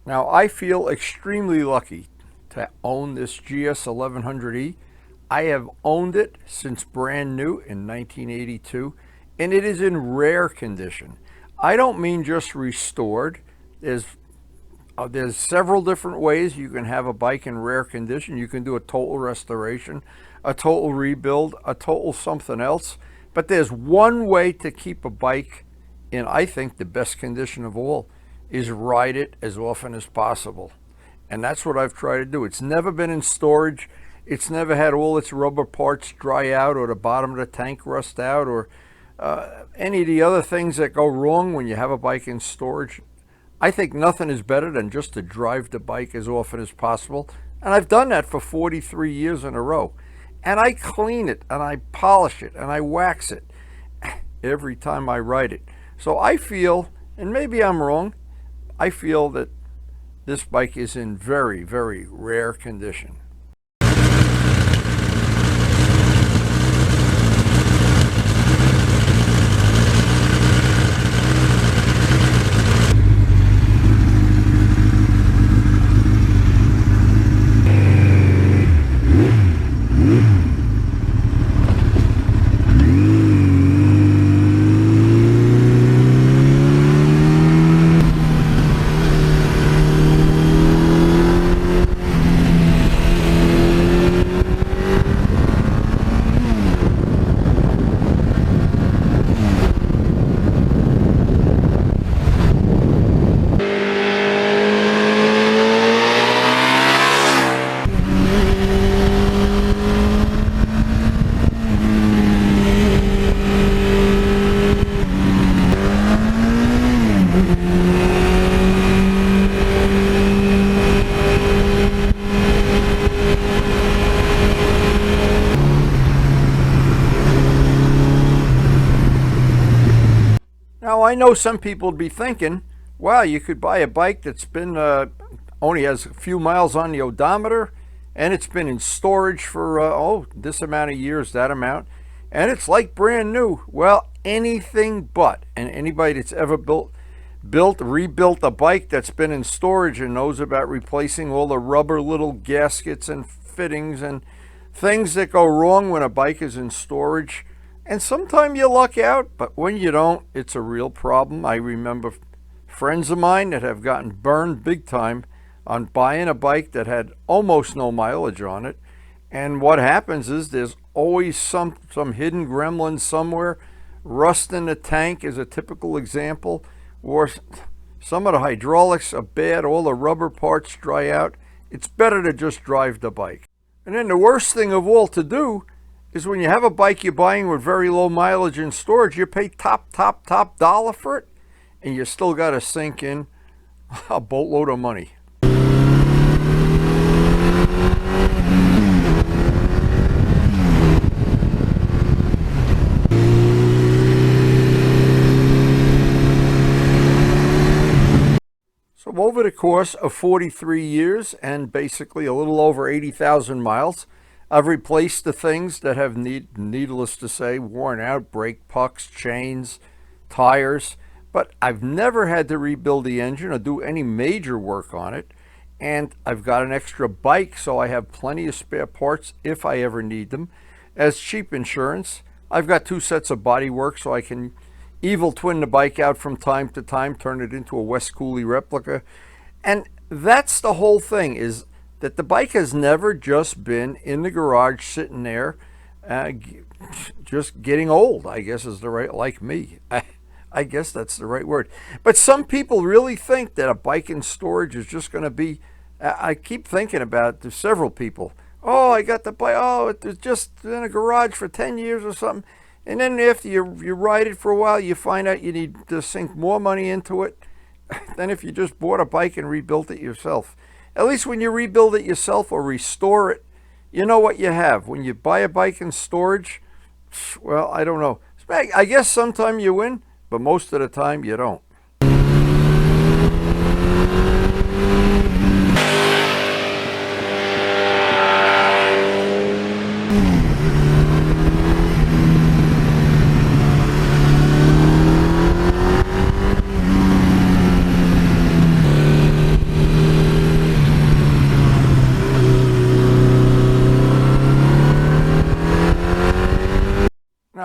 Now, I feel extremely lucky to own this GS1100E. I have owned it since brand new in 1982, and it is in rare condition. I don't mean just restored. There's several different ways you can have a bike in rare condition. You can do a total restoration, a total rebuild, a total something else. But there's one way to keep a bike in, I think, the best condition of all, is ride it as often as possible. And that's what I've tried to do. It's never been in storage. It's never had all its rubber parts dry out or the bottom of the tank rust out or any of the other things that go wrong when you have a bike in storage. I think nothing is better than just to drive the bike as often as possible. And I've done that for 43 years in a row. And I clean it and I polish it and I wax it every time I ride it. So I feel, and maybe I'm wrong, I feel that this bike is in very, very rare condition. Now, I know some people would be thinking, wow, you could buy a bike that's been only has a few miles on the odometer, and it's been in storage for, this amount of years, that amount, and it's like brand new. Well, anything but. And anybody that's ever rebuilt a bike that's been in storage and knows about replacing all the rubber little gaskets and fittings and things that go wrong when a bike is in storage. And sometimes you luck out, but when you don't, it's a real problem. I remember friends of mine that have gotten burned big time on buying a bike that had almost no mileage on it. And what happens is there's always some hidden gremlin somewhere. Rust in the tank is a typical example, or some of the hydraulics are bad, all the rubber parts dry out. It's better to just drive the bike. And then the worst thing of all to do is when you have a bike you're buying with very low mileage in storage, you pay top dollar for it, and you still got to sink in a boatload of money. So over the course of 43 years and basically a little over 80,000 miles, I've replaced the things that have, needless to say, worn out: brake pucks, chains, tires. But I've never had to rebuild the engine or do any major work on it. And I've got an extra bike, so I have plenty of spare parts if I ever need them. As cheap insurance, I've got 2 sets of body work, so I can evil twin the bike out from time to time, turn it into a West Cooley replica. And that's the whole thing, is that the bike has never just been in the garage sitting there just getting old, I guess is the right, like me. I guess that's the right word. But some people really think that a bike in storage is just going to be, I keep thinking about it, there's several people. Oh, I got the bike, oh, it's just in a garage for 10 years or something. And then after you ride it for a while, you find out you need to sink more money into it than if you just bought a bike and rebuilt it yourself. At least when you rebuild it yourself or restore it, you know what you have. When you buy a bike in storage, well, I don't know. I guess sometimes you win, but most of the time you don't.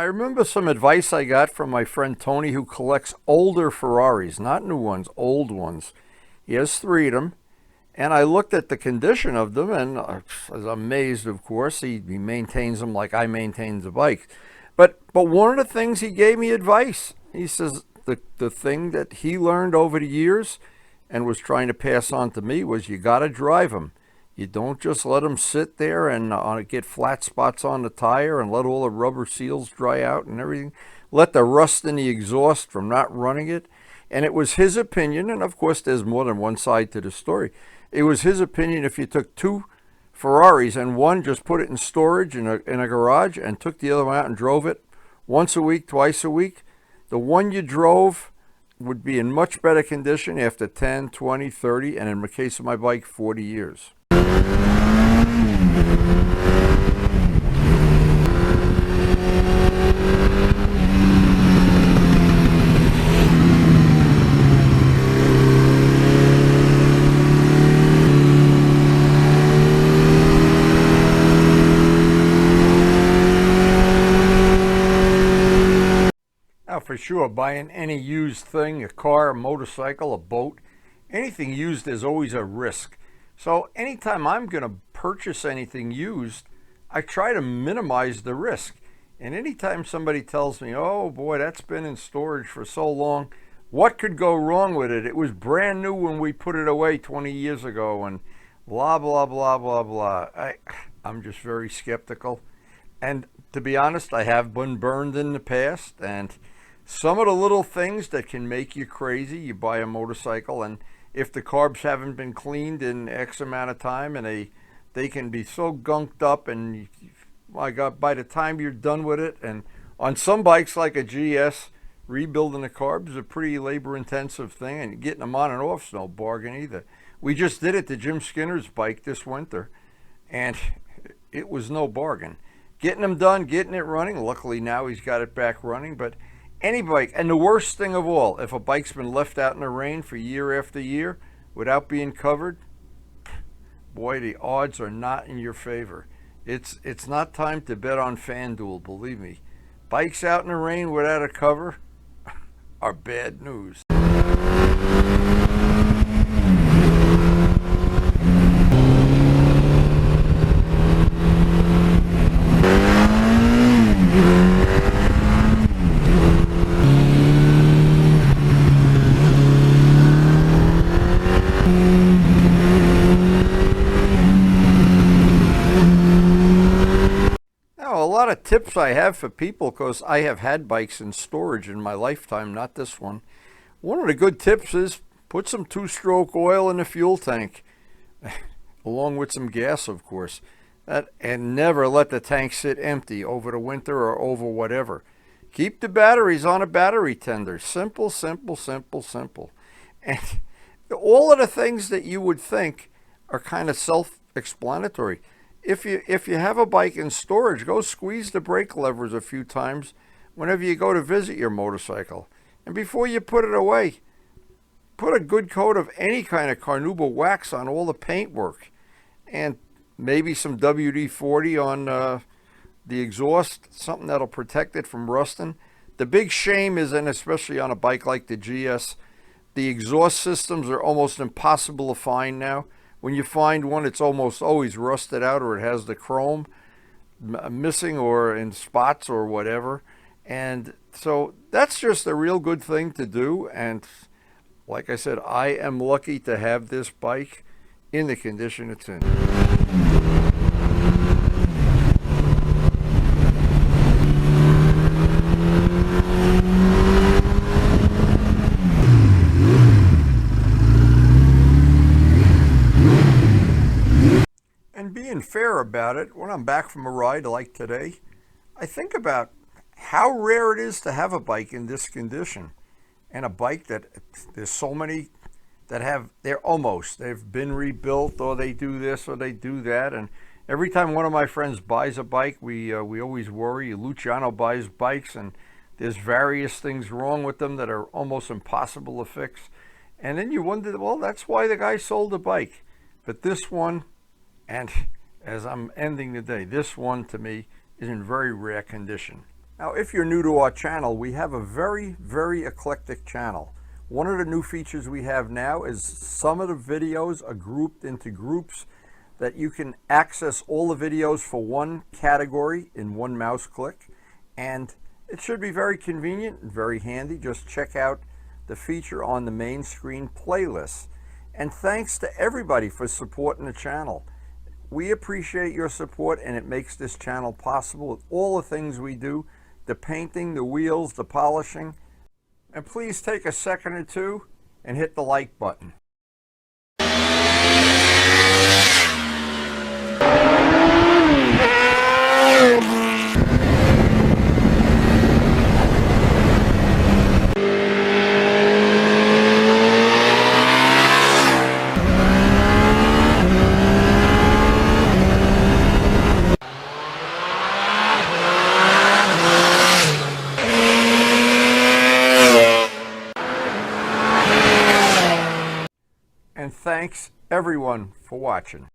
I remember some advice I got from my friend Tony, who collects older Ferraris, not new ones, old ones. He has three of them. And I looked at the condition of them, and I was amazed, of course. He maintains them like I maintain the bike. But one of the things he gave me advice. He says the thing that he learned over the years and was trying to pass on to me was you got to drive them. You don't just let them sit there and get flat spots on the tire and let all the rubber seals dry out and everything. Let the rust in the exhaust from not running it. And it was his opinion, and of course there's more than one side to the story. It was his opinion if you took two Ferraris and one just put it in storage in a garage and took the other one out and drove it once a week, twice a week, the one you drove would be in much better condition after 10, 20, 30, and in the case of my bike, 40 years. Now, for sure, buying any used thing, a car, a motorcycle, a boat, anything used, there's always a risk. So anytime I'm going to purchase anything used, I try to minimize the risk. And anytime somebody tells me, oh boy, that's been in storage for so long, what could go wrong with it? It was brand new when we put it away 20 years ago, and blah, blah, blah, blah, blah. I'm just very skeptical. And to be honest, I have been burned in the past, and some of the little things that can make you crazy. You buy a motorcycle, and if the carbs haven't been cleaned in X amount of time, and they can be so gunked up, and my God, by the time you're done with it, and on some bikes like a GS, rebuilding the carbs is a pretty labor-intensive thing, and getting them on and off is no bargain either. We just did it to Jim Skinner's bike this winter, and it was no bargain. Getting them done, getting it running. Luckily now he's got it back running, but any bike, and the worst thing of all, if a bike's been left out in the rain for year after year without being covered, boy, the odds are not in your favor. It's not time to bet on FanDuel, believe me. Bikes out in the rain without a cover are bad news. A lot of tips I have for people, because I have had bikes in storage in my lifetime, not this one. One of the good tips is put some two-stroke oil in the fuel tank, along with some gas, of course, and never let the tank sit empty over the winter or over whatever. Keep the batteries on a battery tender. Simple, simple, simple, simple. And all of the things that you would think are kind of self-explanatory. If you have a bike in storage, go squeeze the brake levers a few times whenever you go to visit your motorcycle. And before you put it away, put a good coat of any kind of carnauba wax on all the paintwork, and maybe some WD-40 on the exhaust, something that'll protect it from rusting. The big shame is, and especially on a bike like the GS, the exhaust systems are almost impossible to find now. When you find one, it's almost always rusted out, or it has the chrome missing or in spots or whatever. And so that's just a real good thing to do. And like I said, I am lucky to have this bike in the condition it's in. Being fair about it, when I'm back from a ride like today, I think about how rare it is to have a bike in this condition, and a bike that there's so many that they've been rebuilt, or they do this or they do that. And every time one of my friends buys a bike, we always worry. Luciano buys bikes, and there's various things wrong with them that are almost impossible to fix. And then you wonder, well, that's why the guy sold the bike. But this one, and as I'm ending the day, this one to me is in very rare condition. Now, if you're new to our channel, we have a very, very eclectic channel. One of the new features we have now is some of the videos are grouped into groups that you can access all the videos for one category in one mouse click. And it should be very convenient and very handy. Just check out the feature on the main screen playlist. And thanks to everybody for supporting the channel. We appreciate your support, and it makes this channel possible with all the things we do, the painting, the wheels, the polishing. And please take a second or two and hit the like button. And thanks everyone for watching.